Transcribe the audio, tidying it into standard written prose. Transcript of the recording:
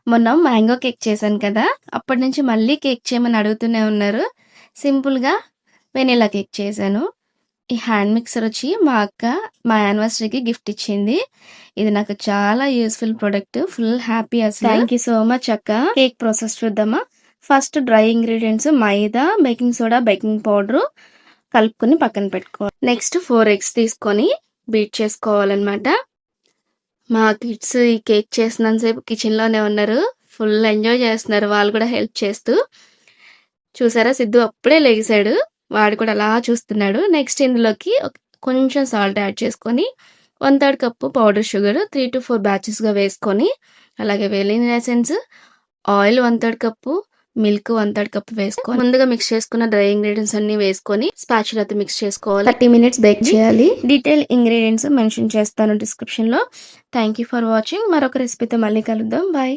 మొన్న mango cake చేశాను కదా! అప్పటి నుంచి మళ్ళీ కేక్ చేయమని అడుగుతూనే ఉన్నారు. సింపుల్‌గా వెనిల్లా కేక్ చేశాను. ఈ హ్యాండ్ మిక్సర్ వచ్చి మా అక్క మా యానివర్సరీకి గిఫ్ట్ ఇచ్చింది. ఇది నాకు చాలా యూజ్‌ఫుల్ ప్రొడక్ట్. ఫుల్ హ్యాపీ అసలు. థాంక్ యూ సో మచ్ అక్క. కేక్ ప్రాసెస్ చూద్దామా? ఫస్ట్ డ్రై ఇంగ్రీడియెంట్స్ మైదా, బేకింగ్ సోడా, బేకింగ్ పౌడరు కలుపుకొని పక్కన పెట్టుకోవాలి. నెక్స్ట్ 4 ఎగ్స్ తీసుకొని బీట్ చేసుకోవాలనమాట. మా కిడ్స్ ఈ కేక్ చేసినంత సేపు కిచెన్‌లోనే ఉన్నారు. ఫుల్ ఎంజాయ్ చేస్తున్నారు వాళ్ళు కూడా హెల్ప్ చేస్తూ. చూసారా సిద్ధు అప్పుడే లెగిసాడు. వాడు కూడా అలా చూస్తున్నాడు. నెక్స్ట్ ఇందులోకి కొంచెం సాల్ట్ యాడ్ చేసుకొని 1/3 కప్పు పౌడర్ షుగర్ 3-4 బ్యాచెస్‌గా వేసుకొని, అలాగే vanilla essence, oil 1/3 cup, milk 1/3 cup వేసుకొని ముందుగా మిక్స్ చేసుకున్న డ్రై ఇంగ్రీడియెంట్స్ అన్నీ వేసుకొని స్పాచులాతో మిక్స్ చేసుకోవాలి. 30 మినిట్స్ బేక్ చేయాలి. డీటెయిల్ ఇంగ్రీడియెంట్స్ మెన్షన్ చేస్తాను డిస్క్రిప్షన్‌లో. Thank you for watching. మరొక రెసిపీతో మళ్ళీ కలుద్దాం. బాయ్.